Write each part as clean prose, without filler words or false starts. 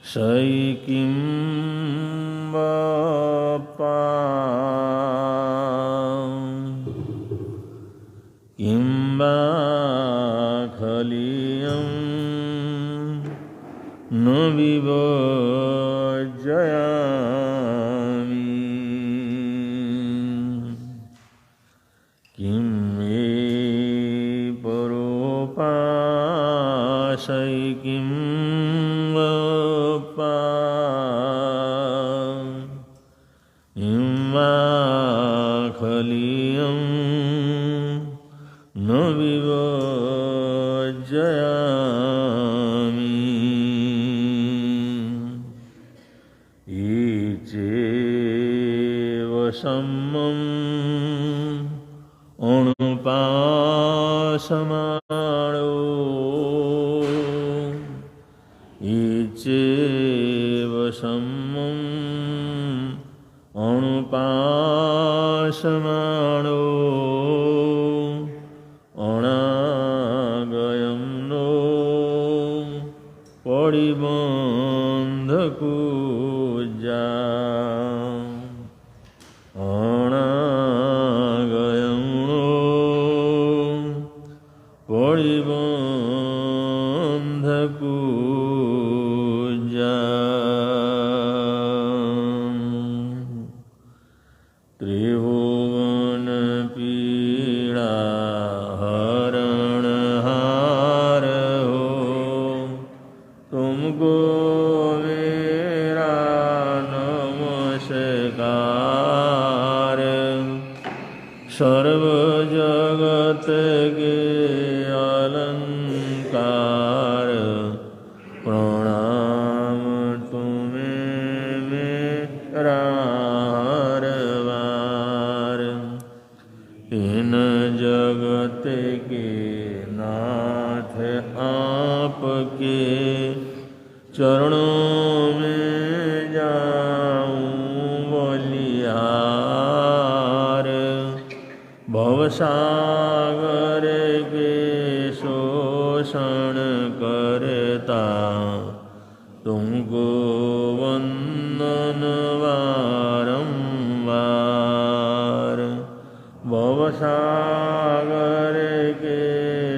सैकिं बप्पा किं वा खलीयं न विभजयामि किं मे परोपासैकिं बप्पा किं वा खलीयं न विभजयामि ईचेव सम्मम् अणुपासमाणो ईचेव सम्मम् अणुपासमाणो अनागयं नो पडिबन्धकुजा अनागयं नो पडिबन्धकुजा त्रिभुवन पीड़ा हरणहार हो तुमको मेरा नमस्कार सर्व जगत के अलंकार प्रणाम तुम्हें मेरा हर बार इन जगत के नाथ आपके चरणों में जाऊं बलिहार भवसागर के शोषण करता तुमको वंदन बारंबार भवसागर के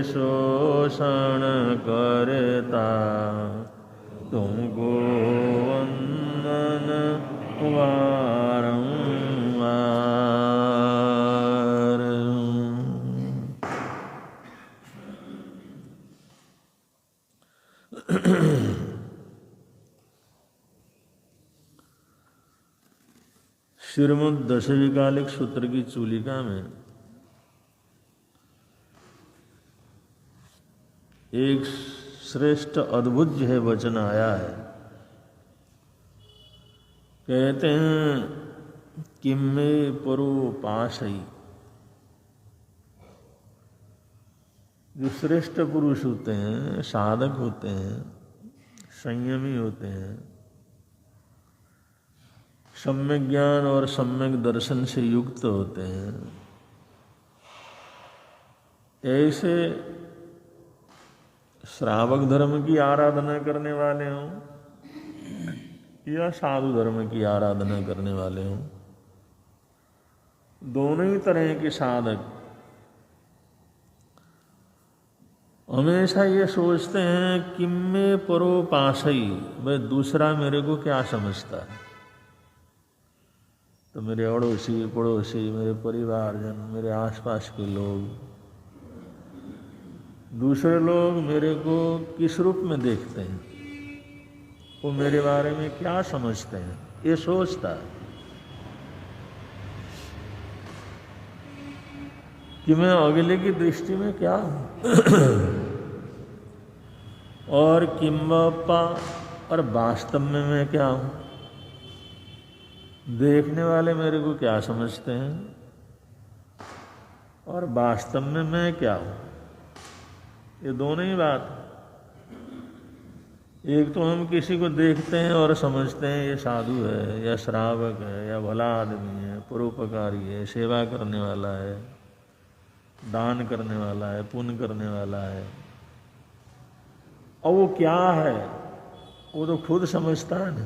शोषण करता तुमको वंदन बारंबार। श्रीमद् दशविकालिक सूत्र की चूलिका में एक श्रेष्ठ अद्भुत जो है वचन आया है। कहते हैं किम में परोपासई, जो श्रेष्ठ पुरुष होते हैं, साधक होते हैं, संयमी होते हैं, सम्यक ज्ञान और सम्यक दर्शन से युक्त होते हैं, ऐसे श्रावक धर्म की आराधना करने वाले हों या साधु धर्म की आराधना करने वाले हों, दोनों ही तरह के साधक हमेशा ये सोचते हैं कि मैं परोपासई, भाई दूसरा मेरे को क्या समझता है। तो मेरे अड़ोसी पड़ोसी, मेरे परिवारजन, मेरे आसपास के लोग, दूसरे लोग मेरे को किस रूप में देखते हैं, वो मेरे बारे में क्या समझते हैं, ये सोचता है कि मैं अगले की दृष्टि में क्या हूं। और किम्बप्पा, और वास्तव में मैं क्या हूं, देखने वाले मेरे को क्या समझते हैं और वास्तव में मैं क्या हूं, ये दोनों ही बात है। एक तो हम किसी को देखते हैं और समझते हैं ये साधु है या श्रावक है या भला आदमी है, परोपकारी है, सेवा करने वाला है, दान करने वाला है, पुण्य करने वाला है। और वो क्या है वो तो खुद समझता है ना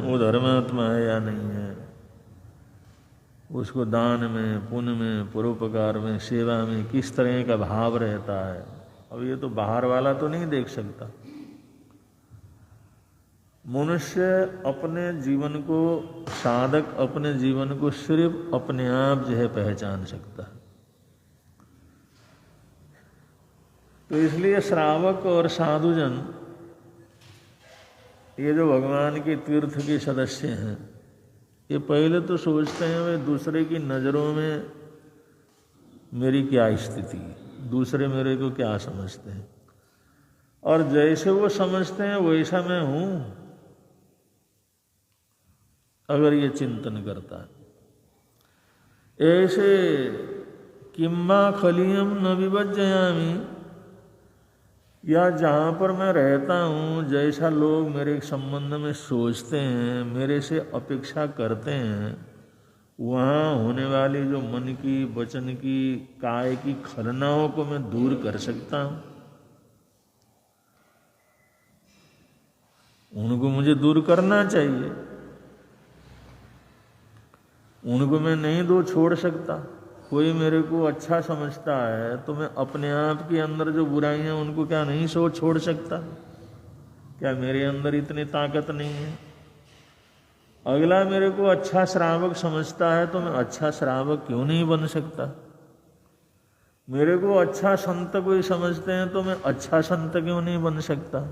वो धर्मात्मा है या नहीं है। उसको दान में, पुण्य में, परोपकार में, सेवा में किस तरह का भाव रहता है। अब ये तो बाहर वाला तो नहीं देख सकता। मनुष्य अपने जीवन को, साधक अपने जीवन को सिर्फ अपने आप जो है पहचान सकता है। तो इसलिए श्रावक और साधुजन, ये जो भगवान के तीर्थ के सदस्य हैं, ये पहले तो सोचते हैं वे दूसरे की नज़रों में मेरी क्या स्थिति है, दूसरे मेरे को क्या समझते हैं, और जैसे वो समझते हैं वैसा मैं हूं, अगर ये चिंतन करता है। ऐसे किम्मा खलियम न विभज्जयामि, या जहाँ पर मैं रहता हूँ जैसा लोग मेरे संबंध में सोचते हैं, मेरे से अपेक्षा करते हैं, वहाँ होने वाली जो मन की, वचन की, काय की खलनाओं को मैं दूर कर सकता हूँ। उनको मुझे दूर करना चाहिए, उनको मैं नहीं दो छोड़ सकता। कोई मेरे को अच्छा समझता है तो मैं अपने आप के अंदर जो बुराइयां उनको क्या नहीं छोड़ सकता? क्या मेरे अंदर इतनी ताकत नहीं है? अगला मेरे को अच्छा श्रावक समझता है तो मैं अच्छा श्रावक क्यों नहीं बन सकता? मेरे को अच्छा संत कोई समझते हैं तो मैं अच्छा संत क्यों नहीं बन सकता?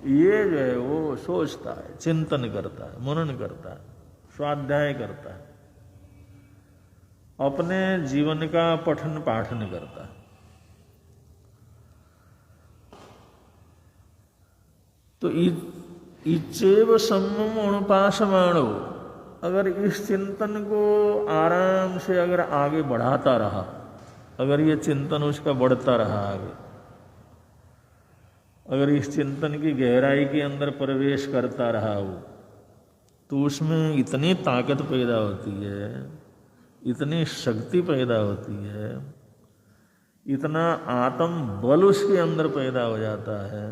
ये जो है वो सोचता है, चिंतन करता है, मनन करता है, स्वाध्याय करता है, अपने जीवन का पठन पाठन करता है। तो इच्चेव सम्मम अनुपासमाणो, अगर इस चिंतन को आराम से अगर आगे बढ़ाता रहा, अगर ये चिंतन उसका बढ़ता रहा आगे, अगर इस चिंतन की गहराई के अंदर प्रवेश करता रहा वो, तो उसमें इतनी ताकत पैदा होती है, इतनी शक्ति पैदा होती है, इतना आत्म बल उसके अंदर पैदा हो जाता है,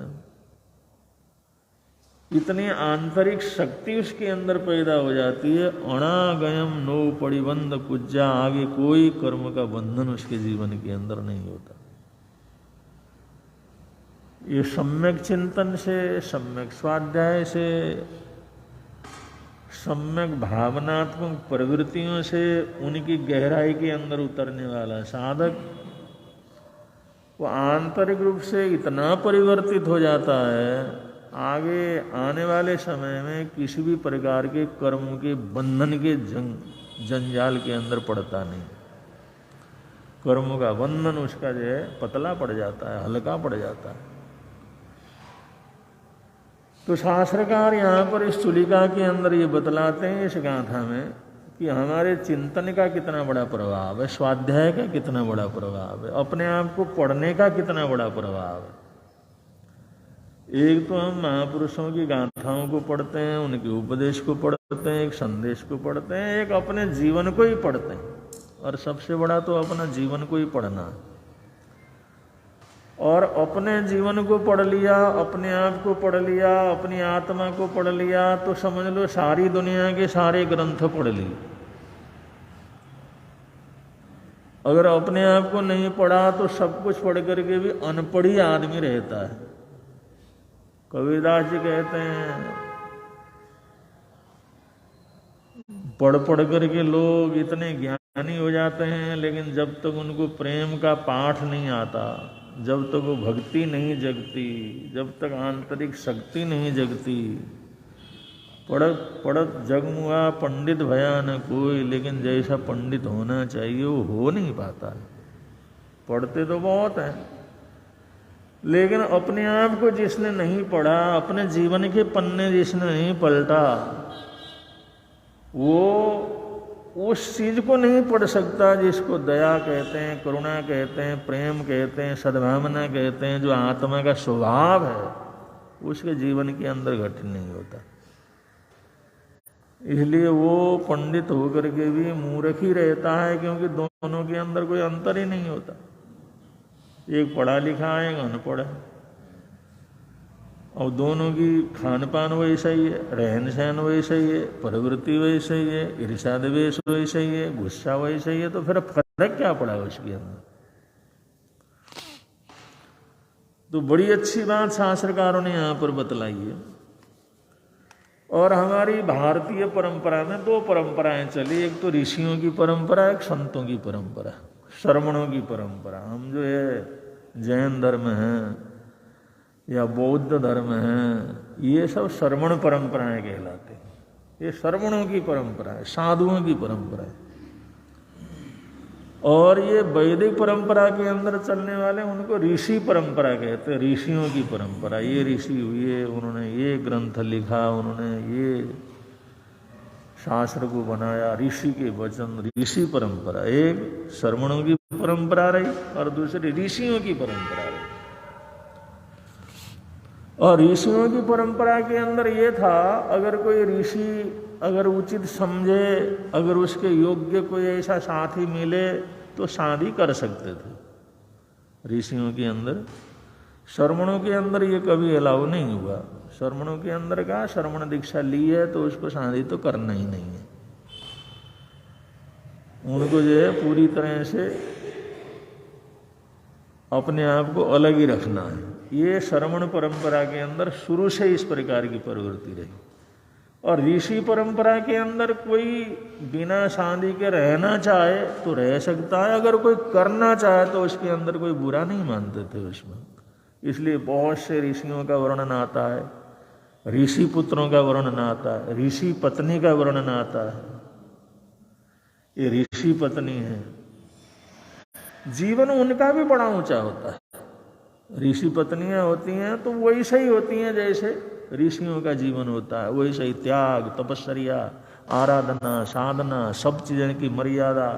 इतनी आंतरिक शक्ति उसके अंदर पैदा हो जाती है। अणागयम नो परिबंध कुज्जा, आगे कोई कर्म का बंधन उसके जीवन के अंदर नहीं होता। ये सम्यक चिंतन से, सम्यक स्वाध्याय से, सम्यक भावनात्मक प्रवृत्तियों से उनकी गहराई के अंदर उतरने वाला साधक वो आंतरिक रूप से इतना परिवर्तित हो जाता है, आगे आने वाले समय में किसी भी प्रकार के कर्म के बंधन के जंजाल के अंदर पड़ता नहीं। कर्मों का बंधन उसका जो है पतला पड़ जाता है, हल्का पड़ जाता है। तो शास्त्रकार यहाँ पर इस तुलिका के अंदर ये बतलाते हैं इस गाथा में कि हमारे चिंतन का कितना बड़ा प्रभाव है, स्वाध्याय का कितना बड़ा प्रभाव है, अपने आप को पढ़ने का कितना बड़ा प्रभाव है। एक तो हम महापुरुषों की गाथाओं को पढ़ते हैं, उनके उपदेश को पढ़ते हैं, एक संदेश को पढ़ते हैं, एक अपने जीवन को ही पढ़ते हैं, और सबसे बड़ा तो अपना जीवन को ही पढ़ना। और अपने जीवन को पढ़ लिया, अपने आप को पढ़ लिया, अपनी आत्मा को पढ़ लिया, तो समझ लो सारी दुनिया के सारे ग्रंथ पढ़ लिए। अगर अपने आप को नहीं पढ़ा तो सब कुछ पढ़ करके भी अनपढ़ ही आदमी रहता है। कबीरदास जी कहते हैं पढ़ पढ़ करके लोग इतने ज्ञानी हो जाते हैं, लेकिन जब तक उनको प्रेम का पाठ नहीं आता, जब तक वो भक्ति नहीं जगती, जब तक आंतरिक शक्ति नहीं जगती, पढ़त पढ़त जगमुआ पंडित भया न कोई, लेकिन जैसा पंडित होना चाहिए वो हो नहीं पाता। पढ़ते तो बहुत हैं, लेकिन अपने आप को जिसने नहीं पढ़ा, अपने जीवन के पन्ने जिसने नहीं पलटा, वो उस चीज को नहीं पढ़ सकता जिसको दया कहते हैं, करुणा कहते हैं, प्रेम कहते हैं, सद्भावना कहते हैं। जो आत्मा का स्वभाव है उसके जीवन के अंदर घटित नहीं होता। इसलिए वो पंडित होकर के भी मूर्ख ही रहता है, क्योंकि दोनों के अंदर कोई अंतर ही नहीं होता। एक पढ़ा लिखा है, एक अनपढ़ है। और दोनों की खान पान वैसा ही है, रहन सहन वैसा ही है, प्रवृत्ति वैसा ही है, ईर्ष्या द्वेष वैसा ही है, गुस्सा वैसा ही है, तो फिर फर्क क्या पड़ा उसके अंदर। तो बड़ी अच्छी बात शास्त्रकारों ने यहां पर बतलाई है। और हमारी भारतीय परंपरा में दो परंपराएं चली, एक तो ऋषियों की परंपरा, एक संतों की परंपरा, श्रमणों की परंपरा। हम जो है जैन धर्म है या बौद्ध धर्म है, ये सब श्रमण परंपराएं कहलाते हैं। ये श्रमणों की परंपरा है, साधुओं की परंपरा है। और ये वैदिक परंपरा के अंदर चलने वाले उनको ऋषि परंपरा कहते हैं, ऋषियों की परंपरा। ये ऋषि हुए, उन्होंने ये ग्रंथ लिखा, उन्होंने ये शास्त्र को बनाया, ऋषि के वचन, ऋषि परंपरा। एक श्रमणों की परंपरा रही और दूसरी ऋषियों की परंपरा रही। और ऋषियों की परंपरा के अंदर ये था, अगर कोई ऋषि अगर उचित समझे, अगर उसके योग्य कोई ऐसा साथी मिले तो शादी कर सकते थे ऋषियों के अंदर। श्रमणों के अंदर ये कभी अलाउ नहीं हुआ। श्रमणों के अंदर का श्रमण दीक्षा ली है तो उसको शादी तो करना ही नहीं है। उनको जो है पूरी तरह से अपने आप को अलग ही रखना है। ये श्रमण परंपरा के अंदर शुरू से इस प्रकार की प्रवृत्ति रही। और ऋषि परंपरा के अंदर कोई बिना शादी के रहना चाहे तो रह सकता है, अगर कोई करना चाहे तो उसके अंदर कोई बुरा नहीं मानते थे उसमें। इसलिए बहुत से ऋषियों का वर्णन आता है, ऋषि पुत्रों का वर्णन आता है, ऋषि पत्नी का वर्णन आता है। ये ऋषि पत्नी है, जीवन उनका भी बड़ा ऊंचा होता है। ऋषि पत्नियां होती हैं तो वैसे ही होती हैं जैसे ऋषियों का जीवन होता है, वैसे ही त्याग, तपस्या, आराधना, साधना, सब चीज़ों की मर्यादा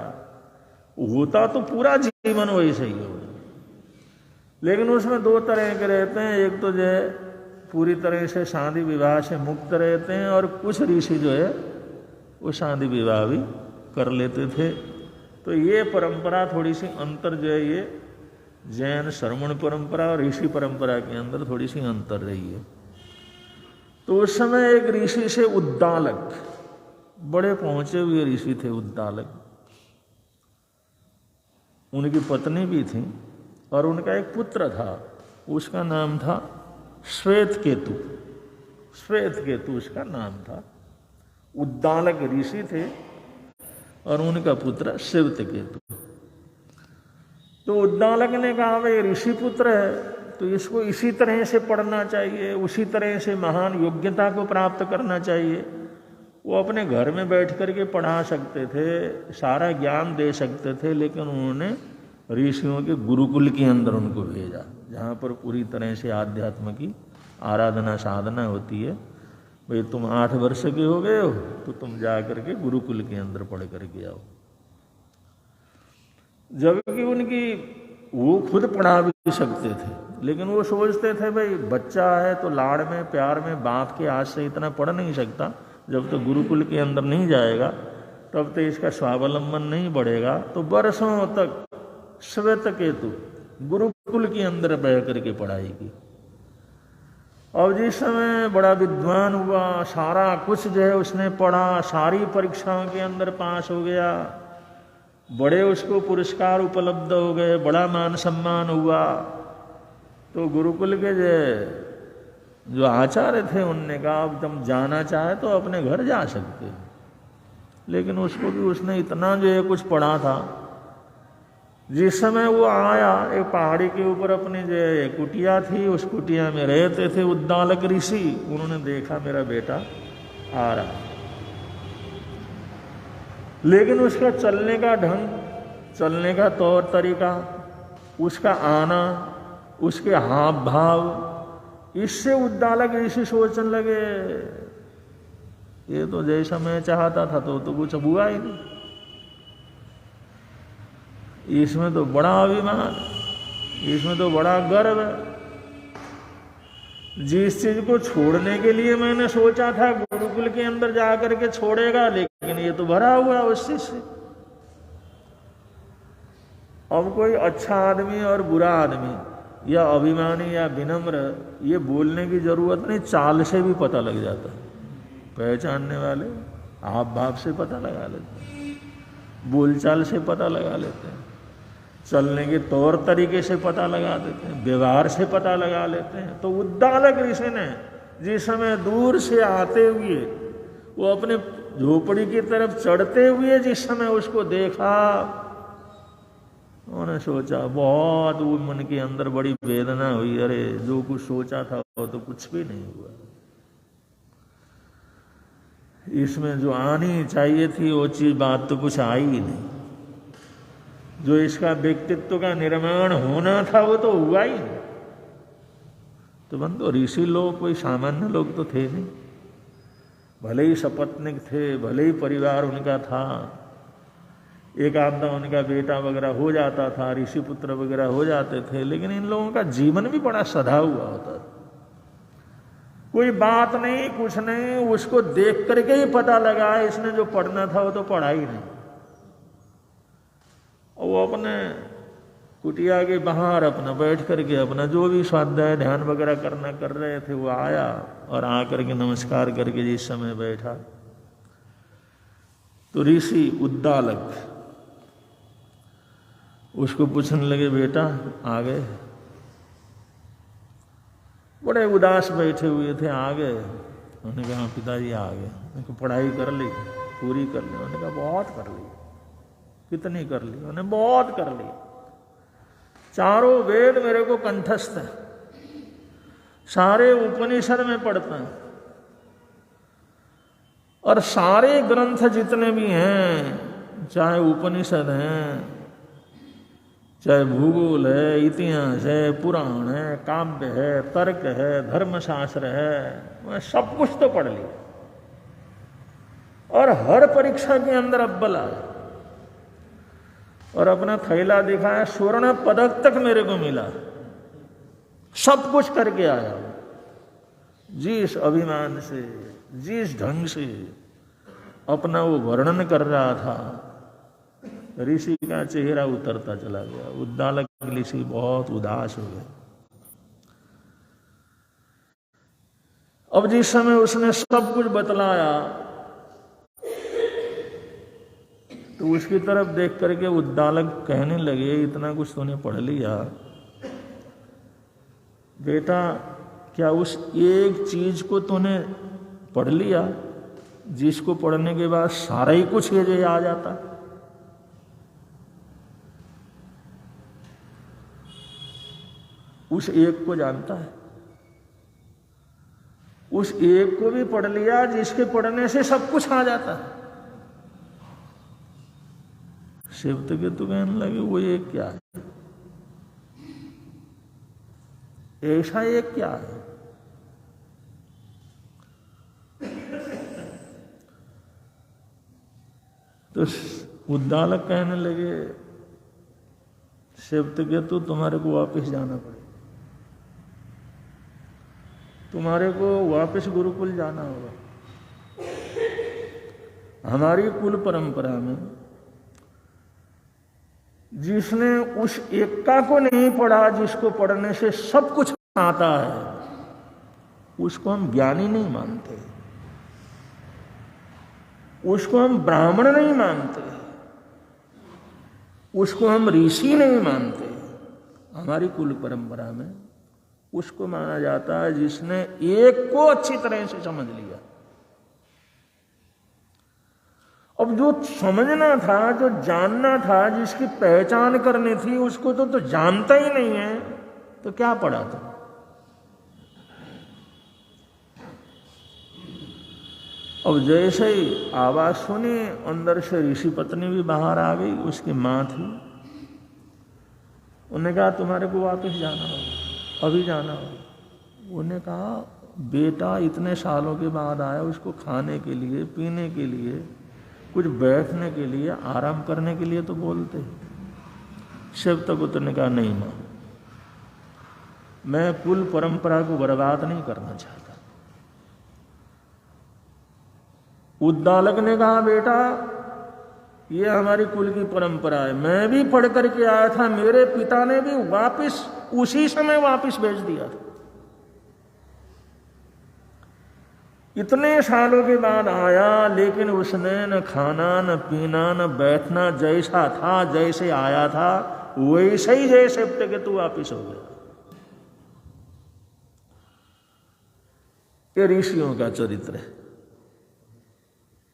होता तो पूरा जीवन वैसे ही हो। लेकिन उसमें दो तरह के रहते हैं, एक तो जो है पूरी तरह से शादी विवाह से मुक्त रहते हैं, और कुछ ऋषि जो है वो शादी विवाह भी कर लेते थे। तो ये परंपरा थोड़ी सी अंतर जो है, ये जैन श्रमण परंपरा और ऋषि परंपरा के अंदर थोड़ी सी अंतर रही है। तो उस समय एक ऋषि से उद्दालक, बड़े पहुंचे हुए ऋषि थे उद्दालक, उनकी पत्नी भी थी और उनका एक पुत्र था, उसका नाम था श्वेतकेतु। श्वेतकेतु उसका नाम था। उद्दालक ऋषि थे और उनका पुत्र श्वेतकेतु। तो उद्दालक ने कहा भाई ऋषि पुत्र है तो इसको इसी तरह से पढ़ना चाहिए, उसी तरह से महान योग्यता को प्राप्त करना चाहिए। वो अपने घर में बैठ करके पढ़ा सकते थे, सारा ज्ञान दे सकते थे, लेकिन उन्होंने ऋषियों के गुरुकुल के अंदर उनको भेजा, जहाँ पर पूरी तरह से आध्यात्म की आराधना साधना होती है। भाई तुम 8 वर्ष के हो गए हो तो तुम जा करके गुरुकुल के अंदर पढ़ करके आओ। जबकि उनकी वो खुद पढ़ा भी सकते थे, लेकिन वो सोचते थे भाई बच्चा है तो लाड़ में प्यार में बाप के हाथ से इतना पढ़ नहीं सकता, जब तक गुरुकुल के अंदर नहीं जाएगा तब तक इसका स्वावलंबन नहीं बढ़ेगा। तो वर्षों तक श्वेतकेतु गुरुकुल के अंदर बह करके पढ़ाई की। और जिस समय बड़ा विद्वान हुआ, सारा कुछ जो है उसने पढ़ा, सारी परीक्षाओं के अंदर पास हो गया, बड़े उसको पुरस्कार उपलब्ध हो गए, बड़ा मान सम्मान हुआ, तो गुरुकुल के जो आचार्य थे उनने कहा अब तुम जाना चाहे तो अपने घर जा सकते हो। लेकिन उसको भी उसने इतना जो है कुछ पढ़ा था। जिस समय वो आया, एक पहाड़ी के ऊपर अपनी जो एक कुटिया थी, उस कुटिया में रहते थे उद्दालक ऋषि। उन्होंने देखा मेरा बेटा आ रहा, लेकिन उसका चलने का ढंग, चलने का तौर तरीका, उसका आना, उसके हाव भाव, इससे उद्दालक ऋषि सोचने लगे ये तो जैसा मैं चाहता था तो कुछ हुआ ही नहीं, इसमें तो बड़ा अभिमान, इसमें तो बड़ा गर्व है। जिस चीज को छोड़ने के लिए मैंने सोचा था गुरुकुल के अंदर जाकर के छोड़ेगा, लेकिन ये तो भरा हुआ उस चीज से। अब कोई अच्छा आदमी और बुरा आदमी या अभिमानी या विनम्र, ये बोलने की जरूरत नहीं, चाल से भी पता लग जाता है। पहचानने वाले आप भाव से पता लगा लेते हैं, बोलचाल से पता लगा लेते हैं, चलने के तौर तरीके से पता लगा देते हैं, व्यवहार से पता लगा लेते हैं। तो उद्दालक ऋषि ने जिस समय दूर से आते हुए वो अपने झोपड़ी की तरफ चढ़ते हुए जिस समय उसको देखा, उन्होंने सोचा, बहुत वो मन के अंदर बड़ी वेदना हुई, अरे जो कुछ सोचा था वो तो कुछ भी नहीं हुआ, इसमें जो आनी चाहिए थी वो चीज बात तो कुछ आई ही नहीं, जो इसका व्यक्तित्व का निर्माण होना था वो तो हुआ ही नहीं। तो बंधु, ऋषि लोग कोई सामान्य लोग तो थे नहीं, भले ही सपत्निक थे, भले ही परिवार उनका था, एक आधा उनका बेटा वगैरह हो जाता था, ऋषि पुत्र वगैरह हो जाते थे, लेकिन इन लोगों का जीवन भी बड़ा सधा हुआ होता था। कोई बात नहीं, कुछ नहीं, उसको देख करके ही पता लगा इसने जो पढ़ना था वो तो पढ़ा ही नहीं। और वो अपने कुटिया के बाहर अपना बैठ करके अपना जो भी स्वाध्याय ध्यान वगैरह करना कर रहे थे, वो आया और आकर के नमस्कार करके जिस समय बैठा, तो ऋषि उद्दालक उसको पूछने लगे, बेटा आ गए? बड़े उदास बैठे हुए थे, आ गए? उन्होंने कहा पिताजी आ गए। उन्होंने कहा पढ़ाई कर ली, पूरी कर ली? उन्होंने कहा बहुत कर ली। कितनी कर ली? उन्होंने बहुत कर ली, चारों वेद मेरे को कंठस्थ है, सारे उपनिषद में पढ़ते हैं, और सारे ग्रंथ जितने भी हैं, चाहे उपनिषद हैं, चाहे भूगोल है, इतिहास है, पुराण है, काव्य है, तर्क है, धर्मशास्त्र है, मैं सब कुछ तो पढ़ लिया, और हर परीक्षा के अंदर अव्वल आया, और अपना थैला दिखाया, स्वर्ण पदक तक मेरे को मिला, सब कुछ करके आया। जिस अभिमान से, जिस ढंग से अपना वो वर्णन कर रहा था, ऋषि का चेहरा उतरता चला गया। उद्दालक ऋषि बहुत उदास हो गए। अब जिस समय उसने सब कुछ बतलाया, तो उसकी तरफ देख करके उद्दालक कहने लगे, इतना कुछ तूने पढ़ लिया बेटा, क्या उस एक चीज को तूने पढ़ लिया जिसको पढ़ने के बाद सारा ही कुछ ये जो आ जाता? उस एक को जानता है, उस एक को भी पढ़ लिया जिसके पढ़ने से सब कुछ आ जाता है। शिवकेतु कहने लगे, वो एक क्या है? ऐसा एक क्या है? तो उद्दालक कहने लगे, शिवकेतु तुम्हारे को वापस जाना पड़ेगा, तुम्हारे को वापस गुरुकुल जाना होगा। हमारी कुल परंपरा में जिसने उस एका को नहीं पढ़ा जिसको पढ़ने से सब कुछ आता है, उसको हम ज्ञानी नहीं मानते, उसको हम ब्राह्मण नहीं मानते, उसको हम ऋषि नहीं मानते। हमारी कुल परंपरा में उसको माना जाता है जिसने एक को अच्छी तरह से समझ लिया। अब जो समझना था, जो जानना था, जिसकी पहचान करनी थी, उसको तो जानता ही नहीं है, तो क्या पढ़ा था? अब जैसे ही आवाज सुनी, अंदर से ऋषि पत्नी भी बाहर आ गई, उसकी मां थी। उन्होंने कहा तुम्हारे को वापस जाना होगा, अभी जाना होगा। उन्होंने कहा बेटा इतने सालों के बाद आया, उसको खाने के लिए, पीने के लिए, कुछ बैठने के लिए, आराम करने के लिए तो बोलते। शिवकेतु ने कहा नहीं मां, मैं कुल परंपरा को बर्बाद नहीं करना चाहता। उद्दालक ने कहा बेटा ये हमारी कुल की परंपरा है। मैं भी पढ़ करके आया था, मेरे पिता ने भी वापस उसी समय वापस भेज दिया था। इतने सालों के बाद आया, लेकिन उसने न खाना न पीना न बैठना, जैसा था जैसे आया था वैसे ही जैसे के तू वापिस हो गया। ये ऋषियों का चरित्र है।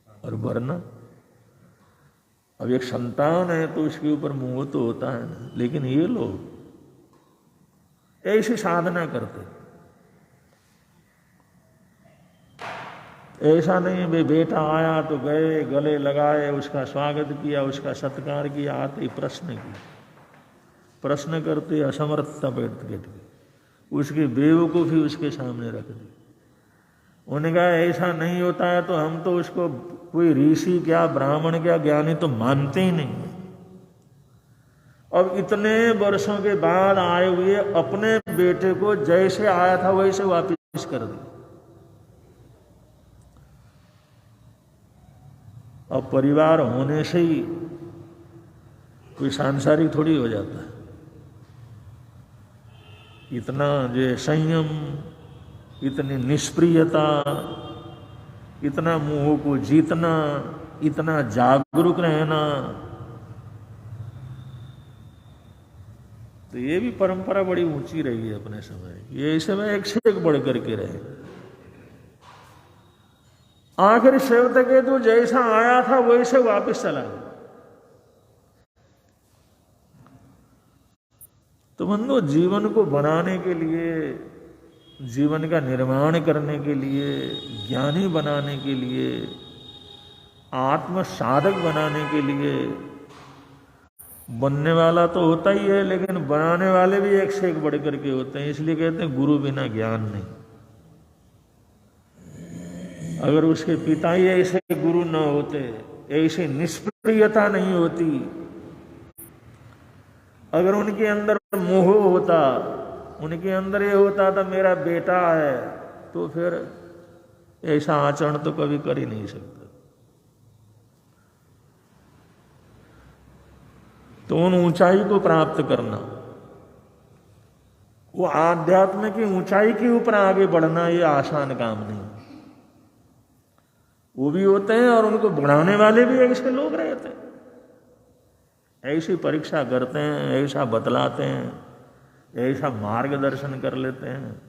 और वरना अब एक संतान है तो उसके ऊपर मोह तो होता है ना, लेकिन ये लोग ऐसी साधना करते, ऐसा नहीं भाई बेटा आया तो गए, गले लगाए, उसका स्वागत किया, उसका सत्कार किया, आते ही प्रश्न करते असमर्थता व्यक्त करके उसकी बेवकूफ़ी उसके सामने रख दी। उन्होंने कहा ऐसा नहीं होता है तो हम तो उसको कोई ऋषि क्या ब्राह्मण क्या ज्ञानी तो मानते ही नहीं है। अब इतने वर्षों के बाद आए हुए अपने बेटे को जैसे आया था वैसे वापस कर दिया। अब परिवार होने से ही कोई सांसारिक थोड़ी हो जाता है। इतना जो संयम, इतनी निष्प्रियता, इतना मोह को जीतना, इतना जागरूक रहना, तो ये भी परंपरा बड़ी ऊंची रही है अपने समय। ये समय एक से एक बढ़ करके रहे। आखिर श्वेतकेतु जैसा आया था वैसे वापस चला गया। तो बंधु, जीवन को बनाने के लिए, जीवन का निर्माण करने के लिए, ज्ञानी बनाने के लिए, आत्म साधक बनाने के लिए बनने वाला तो होता ही है, लेकिन बनाने वाले भी एक से एक बढ़ करके होते हैं। इसलिए कहते हैं गुरु बिना ज्ञान नहीं। अगर उसके पिता ही ऐसे गुरु न होते, ऐसी निष्प्रियता नहीं होती, अगर उनके अंदर मोह होता, उनके अंदर ये होता था मेरा बेटा है, तो फिर ऐसा आचरण तो कभी कर ही नहीं सकता। तो उन ऊंचाई को प्राप्त करना, वो आध्यात्म की ऊंचाई के ऊपर आगे बढ़ना, ये आसान काम नहीं। वो भी होते हैं और उनको बढ़ाने वाले भी ऐसे लोग रहते हैं, ऐसी परीक्षा करते हैं, ऐसा बतलाते हैं, ऐसा मार्गदर्शन कर लेते हैं,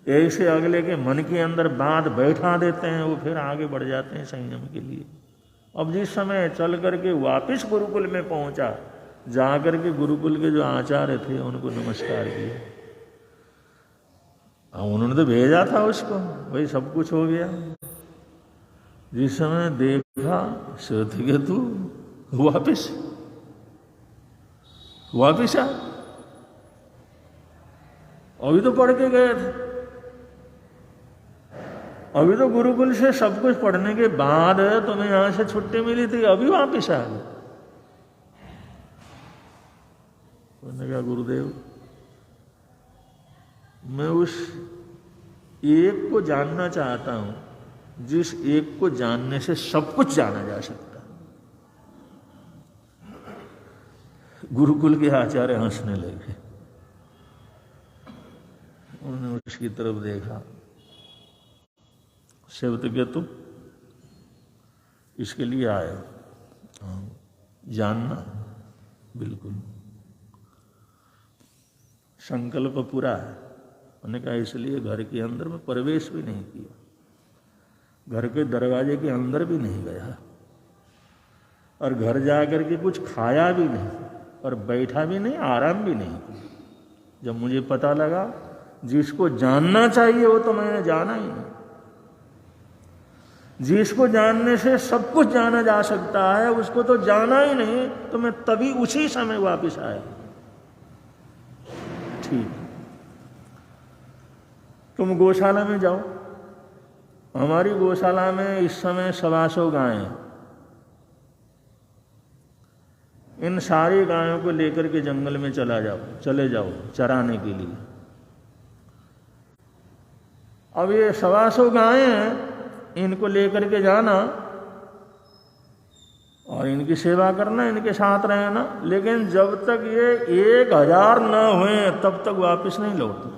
ऐसे अगले के मन के अंदर बात बैठा देते हैं, वो फिर आगे बढ़ जाते हैं संयम के लिए। अब जिस समय चल करके वापिस गुरुकुल में पहुंचा, जाकर के गुरुकुल के जो आचार्य थे उनको नमस्कार किया। उन्होंने तो भेजा था उसको, भाई सब कुछ हो गया। जिस समय देखा श्वेतकेतु वापिस आ, अभी तो पढ़ के गए थे, अभी तो गुरुकुल से सब कुछ पढ़ने के बाद तुम्हें यहां से छुट्टी मिली थी, अभी वापिस आ गए। उन्होंने कहा गुरुदेव, मैं उस एक को जानना चाहता हूं जिस एक को जानने से सब कुछ जाना जा सकता। गुरुकुल के आचार्य हंसने लगे। उन्होंने उसकी तरफ देखा, श्वेतकेतु इसके लिए आए, जानना बिल्कुल, संकल्प पूरा है। उन्होंने कहा इसलिए घर के अंदर में प्रवेश भी नहीं किया, घर के दरवाजे के अंदर भी नहीं गया, और घर जाकर के कुछ खाया भी नहीं, और बैठा भी नहीं, आराम भी नहीं किया। जब मुझे पता लगा जिसको जानना चाहिए वो तो मैंने जाना ही नहीं, जिसको जानने से सब कुछ जाना जा सकता है उसको तो जाना ही नहीं, तो मैं तभी उसी समय वापस आया। ठीक, तुम गौशाला में जाओ। हमारी गौशाला में इस समय 125 गायें हैं। इन सारी गायों को लेकर के जंगल में चले जाओ चराने के लिए। अब ये 125 गायें हैं, इनको लेकर के जाना और इनकी सेवा करना, इनके साथ रहना, लेकिन जब तक ये 1000 न हुए तब तक वापस नहीं लौटना।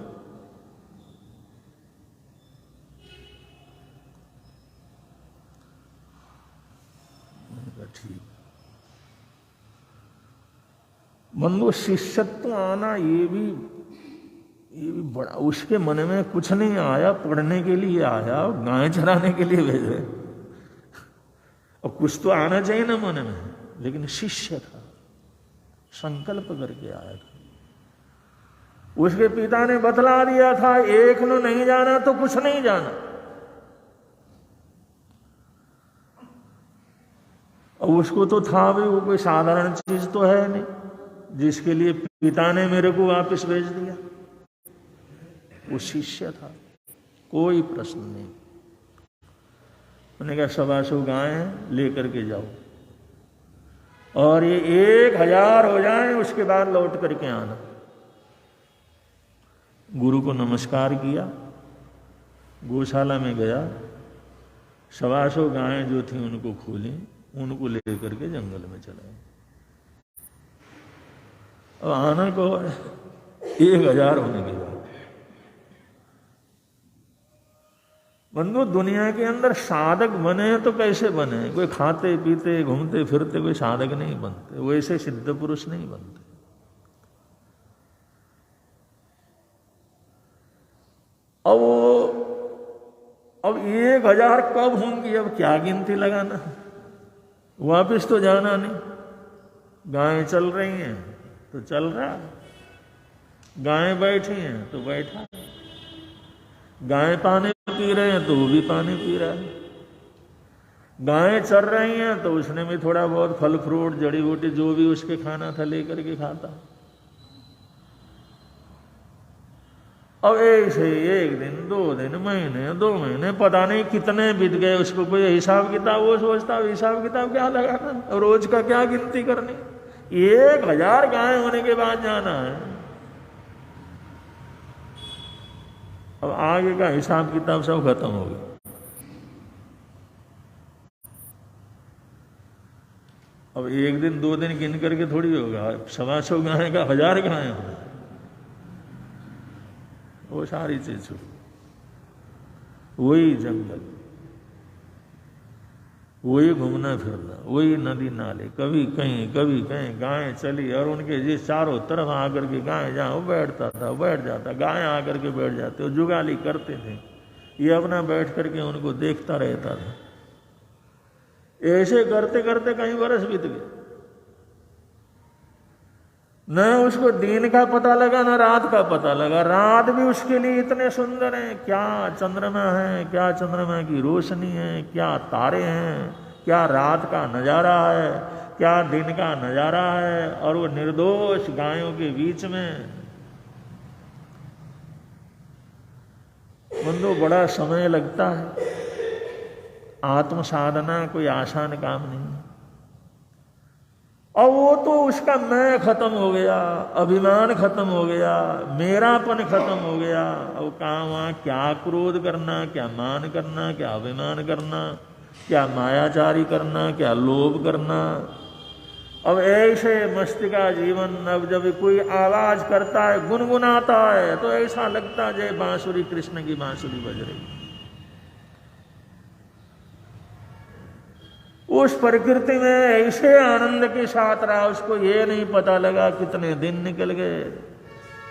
ठीक बंधु, शिष्यत्व आना ये भी बड़ा, उसके मन में कुछ नहीं आया, पढ़ने के लिए आया, गाय चराने के लिए भेजे। और कुछ तो आना चाहिए ना मन में, लेकिन शिष्य था, संकल्प करके आया था। उसके पिता ने बतला दिया था, एक ने नहीं जाना तो कुछ नहीं जाना। और उसको तो था भी वो कोई साधारण चीज तो है नहीं जिसके लिए पिता ने मेरे को वापस भेज दिया। वो शिष्य था, कोई प्रश्न नहीं। मैंने कहा 125 गाय हैं, लेकर के जाओ, और ये 1000 हो जाए उसके बाद लौट करके आना। गुरु को नमस्कार किया, गौशाला में गया, 125 गायें जो थी उनको खोली, उनको लेकर के जंगल में चला। अब आना को 1000 होने के बाद बंधु, दुनिया के अंदर साधक बने तो कैसे बने? कोई खाते पीते घूमते फिरते कोई साधक नहीं बनते, वैसे सिद्ध पुरुष नहीं बनते। अब 1000 कब होंगी, अब क्या गिनती लगाना, वापिस तो जाना नहीं। गायें चल रही हैं तो चल रहा, गायें बैठी हैं तो बैठा, गायें पानी पी रहे हैं तो वो भी पानी पी रहा है, गायें चर रही हैं तो उसने भी थोड़ा बहुत फल फ्रूट जड़ी बूटी जो भी उसके खाना था लेकर के खाता। अब ऐसे 1 दिन 2 दिन महीने 2 महीने पता नहीं कितने बीत गए, उसको कोई हिसाब किताब, वो सोचता हिसाब किताब क्या लगाना, रोज का क्या गिनती करनी। 1000 गाय होने के बाद जाना है। अब आगे का हिसाब किताब सब खत्म हो गया। अब 1 दिन 2 दिन गिन करके थोड़ी होगा, 125 गाय का 1000 गाय होगा, वो सारी चीज छूट, वही जंगल, वही घूमना फिरना, वही नदी नाले, कभी कहीं कभी कहीं गायें चली, और उनके जिस चारों तरफ आकर के गाय जहां बैठता था बैठ जाता, गाय आकर के बैठ जाते, वो जुगाली करते थे, ये अपना बैठ करके उनको देखता रहता था। ऐसे करते करते कई बरस बीत गए, न उसको दिन का पता लगा न रात का पता लगा। रात भी उसके लिए इतने सुंदर हैं, क्या चंद्रमा है, क्या चंद्रमा की रोशनी है, क्या तारे हैं, क्या रात का नजारा है, क्या दिन का नजारा है, और वो निर्दोष गायों के बीच में। बंधु, बड़ा समय लगता है, आत्म साधना कोई आसान काम नहीं। और वो तो उसका मैं खत्म हो गया, अभिमान खत्म हो गया, मेरापन खत्म हो गया। अब कहाँ वहाँ क्या क्रोध करना, क्या मान करना, क्या अभिमान करना, क्या मायाचारी करना, क्या लोभ करना। अब ऐसे मस्ती का जीवन, अब जब कोई आवाज करता है, गुनगुनाता है, तो ऐसा लगता है जय बांसुरी, कृष्ण की बांसुरी बज रही। उस प्रकृति में ऐसे आनंद के साथ रहा, उसको ये नहीं पता लगा कितने दिन निकल गए,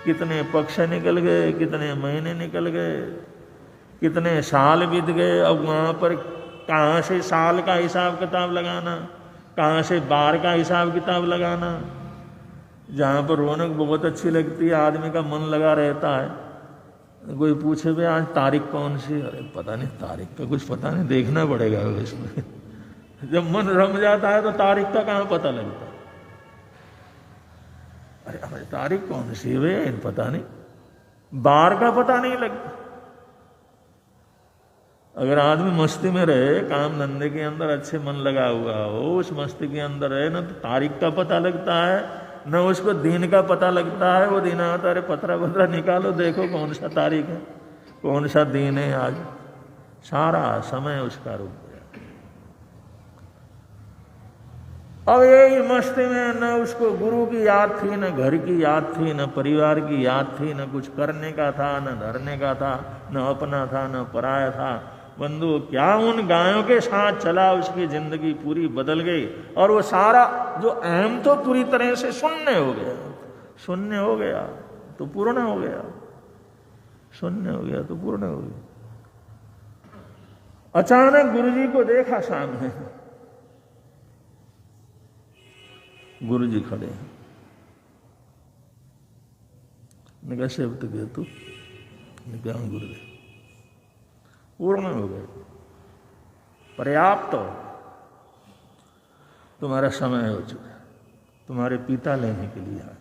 कितने पक्ष निकल गए, कितने महीने निकल गए, कितने साल बीत गए। अब वहां पर कहाँ से साल का हिसाब किताब लगाना, कहाँ से बार का हिसाब किताब लगाना। जहाँ पर रौनक बहुत अच्छी लगती है, आदमी का मन लगा रहता है, कोई पूछे भाई आज तारीख कौन सी, अरे पता नहीं, तारीख का कुछ पता नहीं, देखना पड़ेगा इसमें। जब मन रम जाता है तो तारीख का कहाँ पता लगता है, अरे हमारी तारीख कौन सी है पता नहीं, बार का पता नहीं लगता। अगर आदमी मस्ती में रहे, काम धंधे के अंदर अच्छे मन लगा हुआ हो, उस मस्ती के अंदर रहे ना, तो तारीख का पता लगता है, न उसको दिन का पता लगता है। वो दिन आता, अरे पत्रा निकालो, देखो कौन सा तारीख है, कौन सा दिन है आज। सारा समय उसका रुक गया। अब यही मस्ती में न उसको गुरु की याद थी, न घर की याद थी, न परिवार की याद थी, न कुछ करने का था, न धरने का था, न अपना था, न पराया था। बंधु क्या उन गायों के साथ चला, उसकी जिंदगी पूरी बदल गई। और वो सारा जो अहम तो पूरी तरह से शून्य हो गया। शून्य हो गया तो पूर्ण हो गया, शून्य हो गया तो पूर्ण हो गया। अचानक गुरुजी को देखा सामने, गुरुजी खड़े हैं। ने कहा सेवक गया तू? ने कहा गुरुदेव। पूर्ण हो गए, पर्याप्त हो, तुम्हारा समय हो चुका, तुम्हारे पिता लेने के लिए आए।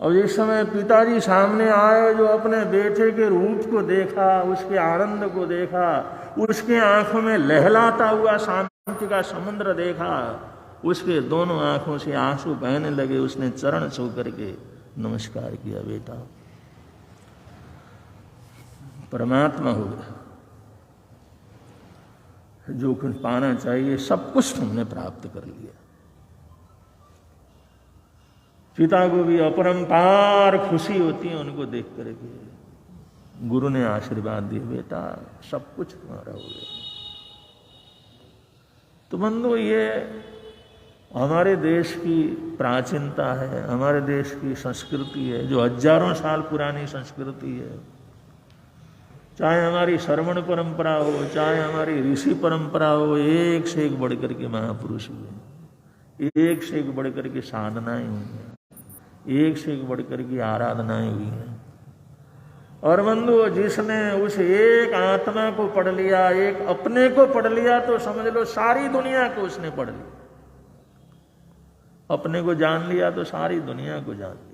और जिस समय पिताजी सामने आए, जो अपने बेटे के रूप को देखा, उसके आनंद को देखा, उसके आंखों में लहलाता हुआ शांति का समुद्र देखा, उसके दोनों आंखों से आंसू बहने लगे। उसने चरण छू करके नमस्कार किया, बेटा परमात्मा हो गया, जो कुछ पाना चाहिए सब कुछ तुमने प्राप्त कर लिया। पिता को भी अपरंपार खुशी होती है उनको देख करके। गुरु ने आशीर्वाद दिए, बेटा सब कुछ तुम्हारा हो गया। तो बंधु ये हमारे देश की प्राचीनता है, हमारे देश की संस्कृति है, जो हजारों साल पुरानी संस्कृति है। चाहे हमारी श्रवण परंपरा हो, चाहे हमारी ऋषि परंपरा हो, एक से एक बढ़ करके महापुरुष हुए, एक से एक बढ़ करके साधनाएं हुई हैं, एक से एक बढ़ करके आराधनाएं हुई हैं। और बंधु जिसने उस एक आत्मा को पढ़ लिया, एक अपने को पढ़ लिया, तो समझ लो सारी दुनिया को उसने पढ़ लिया। अपने को जान लिया तो सारी दुनिया को जान लिया।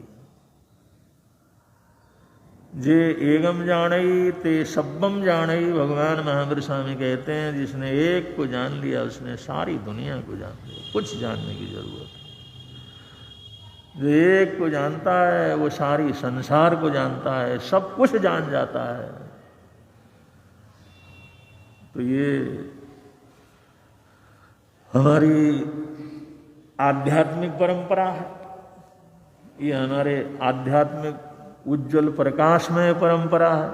जे एगम जानई ते सब्बम जानई, भगवान महावीर स्वामी कहते हैं, जिसने एक को जान लिया उसने सारी दुनिया को जान लिया, कुछ जानने की जरूरत है। जो एक को जानता है वो सारी संसार को जानता है, सब कुछ जान जाता है। तो ये हमारी आध्यात्मिक परंपरा है, ये हमारे आध्यात्मिक उज्जवल प्रकाशमय परंपरा है।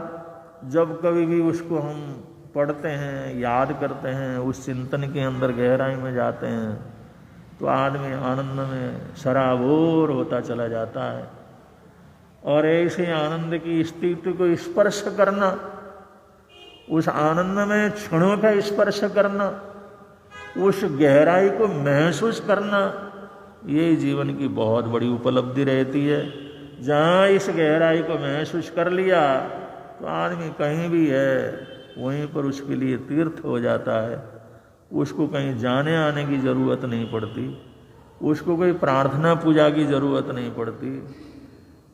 जब कभी भी उसको हम पढ़ते हैं, याद करते हैं, उस चिंतन के अंदर गहराई में जाते हैं, तो आदमी आनंद में सराबोर होता चला जाता है। और ऐसे आनंद की स्थिति को स्पर्श करना, उस आनंद में क्षणों का स्पर्श करना, उस गहराई को महसूस करना, ये जीवन की बहुत बड़ी उपलब्धि रहती है। जहाँ इस गहराई को महसूस कर लिया तो आदमी कहीं भी है वहीं पर उसके लिए तीर्थ हो जाता है। उसको कहीं जाने आने की जरूरत नहीं पड़ती, उसको कोई प्रार्थना पूजा की जरूरत नहीं पड़ती,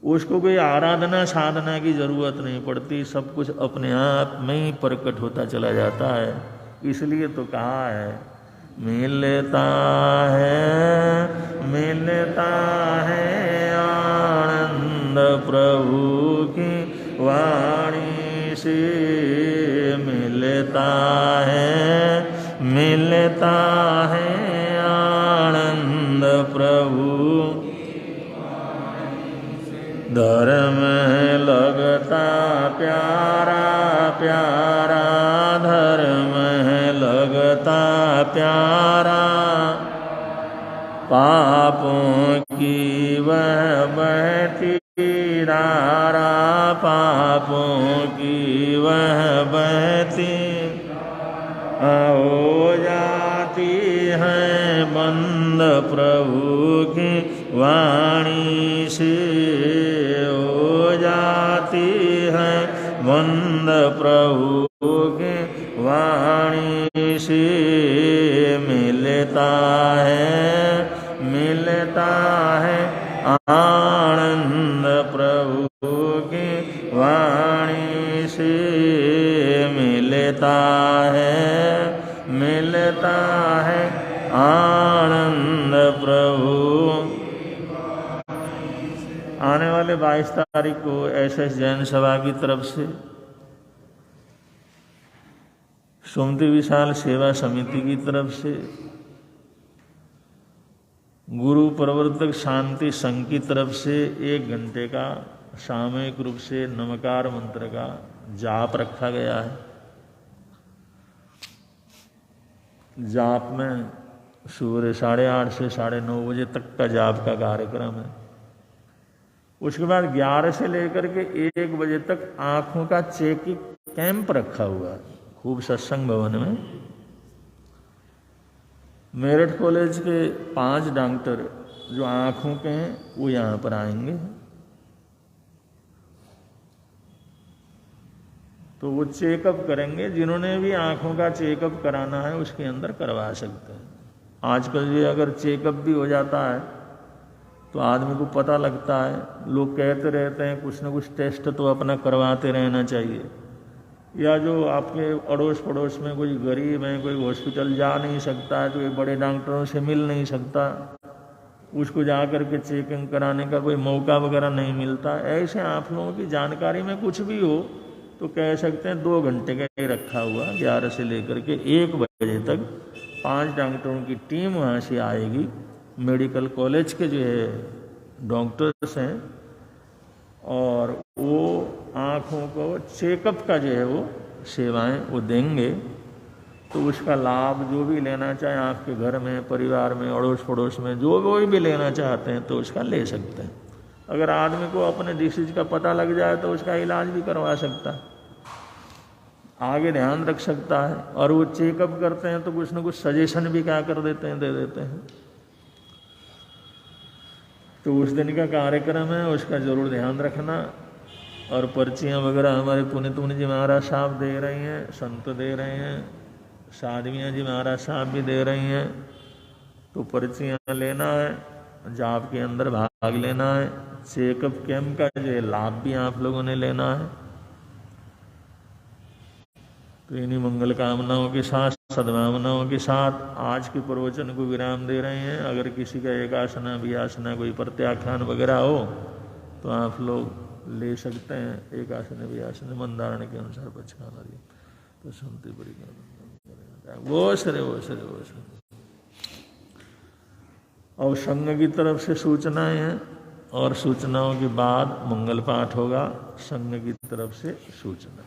उसको कोई आराधना साधना की जरूरत नहीं पड़ती। सब कुछ अपने आप में ही प्रकट होता चला जाता है। इसलिए तो कहा है, मिलता है आनंद प्रभु की वाणी से, मिलता है आनंद प्रभु। धर्म लगता प्यारा प्यारा, धर्म लगता प्यारा, पापों की वह बहती धारा, पापों की वह बहती हो जाती है बंद प्रभु की वाणी से, हो जाती है बंद प्रभु की वाणी से। मिलता है आनंद प्रभु की वाणी से, मिलता है आनंद प्रभु। आने वाले 22 तारीख को SS जैन सभा की तरफ से सुमति विशाल सेवा समिति की तरफ से, गुरु प्रवर्तक शांति संघ की तरफ से 1 घंटे का सामूहिक रूप से नमकार मंत्र का जाप रखा गया है। जाप में सुबह 8:30 से 9:30 बजे तक का जाप का कार्यक्रम है। उसके बाद 11 से लेकर के 1 बजे तक आंखों का चेकिंग कैंप रखा हुआ है खूब सत्संग भवन में। मेरठ कॉलेज के 5 डॉक्टर जो आंखों के हैं वो यहाँ पर आएंगे, तो वो चेकअप करेंगे। जिन्होंने भी आंखों का चेकअप कराना है उसके अंदर करवा सकते हैं। आजकल ये अगर चेकअप भी हो जाता है तो आदमी को पता लगता है। लोग कहते रहते हैं कुछ ना कुछ टेस्ट तो अपना करवाते रहना चाहिए। या जो आपके अड़ोस पड़ोस में कोई गरीब है, कोई हॉस्पिटल जा नहीं सकता है, तो ये बड़े डॉक्टरों से मिल नहीं सकता, उसको जा कर के चेकिंग कराने का कोई मौका वगैरह नहीं मिलता। ऐसे आप लोगों की जानकारी में कुछ भी हो तो कह सकते हैं 2 घंटे का ही रखा हुआ, 11 से लेकर के 1 बजे तक 5 डॉक्टरों की टीम वहाँ से आएगी। मेडिकल कॉलेज के जो है डॉक्टर्स हैं और वो आँखों को चेकअप का जो है वो सेवाएं वो देंगे। तो उसका लाभ जो भी लेना चाहे आपके घर में, परिवार में, अड़ोस पड़ोस में जो कोई भी लेना चाहते हैं तो उसका ले सकते हैं। अगर आदमी को अपने डिसीज का पता लग जाए तो उसका इलाज भी करवा सकता है, आगे ध्यान रख सकता है। और वो चेकअप करते हैं तो कुछ ना कुछ सजेशन भी क्या कर देते हैं, दे देते हैं। तो उस दिन का कार्यक्रम है, उसका जरूर ध्यान रखना। और पर्चियाँ वगैरह हमारे पुनीत मुनि जी महाराज साहब दे रही हैं, संत दे रहे हैं, साधवियाँ जी महाराज साहब भी दे रही हैं। तो पर्चियाँ लेना है, जाप के अंदर भाग लेना है। चेकअप कैंप का जो लाभ भी आप लोगों ने लेना है। तो इन्हीं मंगल कामनाओं के साथ, सद्भावनाओं के साथ आज के प्रवचन को विराम दे रहे हैं। अगर किसी का एकासना वियासना कोई प्रत्याख्यान वगैरह हो तो आप लोग ले सकते हैं। एकासना वियासना मंदारण के अनुसार पचखाना दिए तो सुनते बड़ी वो सरे। और संघ की तरफ से सूचनाएं हैं और सूचनाओं के बाद मंगल पाठ होगा। संघ की तरफ से सूचना।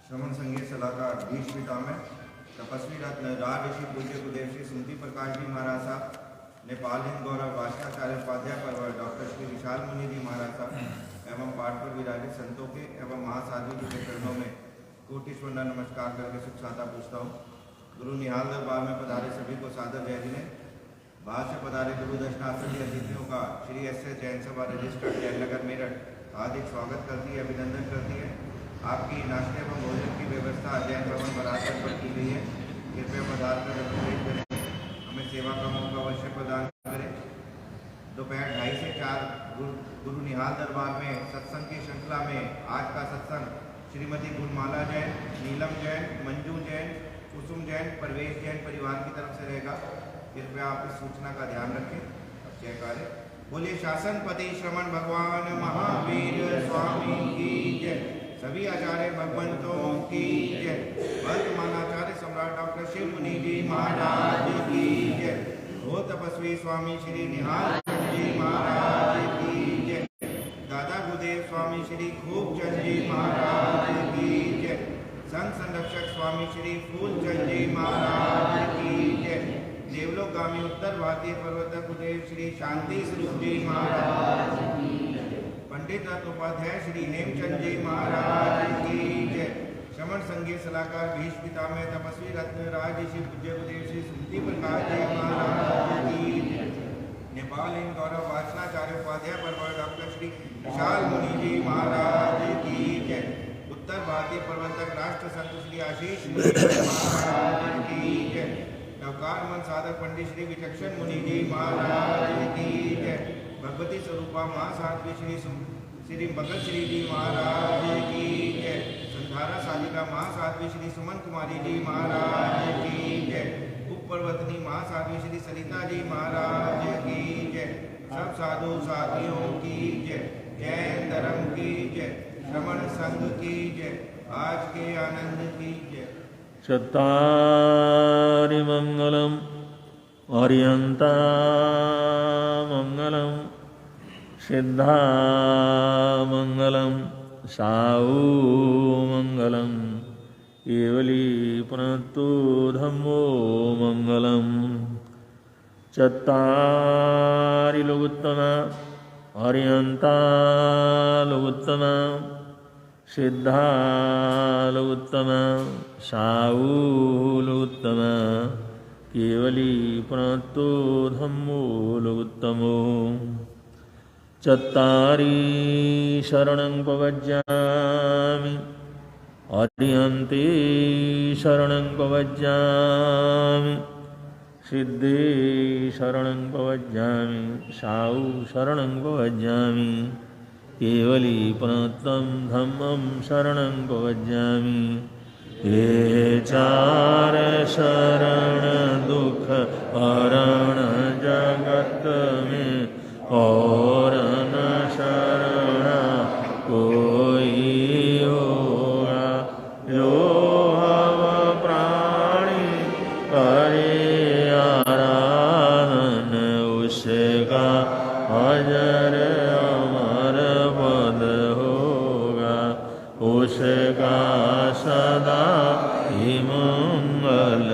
श्रमण संघीय सलाहकार भीष्म पितामह तपस्वी रत्न राजऋषि पूज्य गुरुदेव श्री सुमति प्रकाश जी महाराज साहब, नेपाल हिंद गौरव भाषाचार्य उपाध्याय परवर डॉक्टर श्री विशाल मुनि जी महाराज साहब एवं पाठ पर विराजित संतों के एवं महासाधु जी के चरणों में कोटिश्वर नमस्कार करके सुख साधा पूछता हूँ। गुरु निहाल दरबार में पधारे सभी को सादर जय जिने। बाहर से पधारे गुरु दर्शनार्थी अतिथियों का श्री एस जैन सभा रजिस्टर्ड जयनगर मेरठ हार्दिक स्वागत करती है, अभिनंदन करती है। आपकी नाश्ते एवं भोजन की व्यवस्था जैन भवन बरातर पर की गई है। कृपया पधार कर रजिस्ट्रेट करें, हमें सेवा का मौका अवश्य प्रदान करें। दोपहर 2:30 से 4 गुरु निहाल दरबार में सत्संग की श्रृंखला में आज का सत्संग श्रीमती गुणमाला जैन, नीलम जैन, मंजू जैन, कुसुम जैन, परवेश जैन परिवार की तरफ से रहेगा। कृपया आप इस सूचना का ध्यान रखें। अब जयकारे बोलिए शासन पति श्रमण भगवान महावीर स्वामी की जय। सभी आचार्य भगवंतों की जय। वर्तमान आचार्य सम्राट डॉक्टर शिव मुनि जी महाराज की जय। हो तपस्वी स्वामी श्री निहाल जी महाराज की जय। दादा गुरुदेव स्वामी श्री खूबचंद जी महाराज की जय। संत संरक्षक स्वामी श्री फूलचंद जी महाराज की जय। देवलोकगामी उत्तर भारतीय पर्वतक गुरुदेव श्री शांति स्वरूप जी महाराज की जय। पंडित उपाध्याय श्री हेमचंद जी महाराज की जय। श्रमण संघीय सलाहकार भीष्म पितामह तपस्वी रत्न राजऋषि पूज्य गुरुदेव श्री सुमति प्रकाश जी महाराज की जय। नेपाल हिंद गौरव भाषाचार्य उपाध्याय परवर डॉक्टर श्री विशाल मुनि जी महाराज की जय। उत्तर भारतीय प्रबंधक राष्ट्र संत श्री आशीष मुनि जी महाराज की जय। नवकार मन साधक पंडित श्री विचक्षण मुनि जी महाराज की जय। भगवती स्वरूपा महासाध्वी श्री बगल श्री जी महाराज की जय। संधारा साधिका महासाध्वी श्री सुमन कुमारी जी महाराज की जय। उप पर्वतनी महासाध्वी श्री सरिता जी महाराज की जय। सब साधु साथियों की जय। जैन धर्म की श्रवण संग की जय, आज के आनंद की जय। चत्तारि मंगलम अर्यंता मंगलम सिद्धा मंगलम साऊ मंगलम केवली पुनत्तु धम्मो मंगलम। चत्तारि लोकोत्तमा अर्यंता लोकोत्तमा सिद्धा लोकोत्तमा साऊ लोकोत्तमा केवली पुनत्तु धम्मो लोकोत्तमो। चत्तारि शरणं प्रपद्यामि अर्यन्ते शरणं प्रपद्यामि सिद्धे शरणं प्रपद्यामि साऊ शरणं प्रपद्यामि केवली पुनत्तं धम्मं शरणं प्रपद्यामि। ये चार शरण दुख हरण जगत में और न शरण कोई होगा। जो हव प्राणी करे आराधन उसका अजर अमर पद होगा। उसका सदा ही मंगल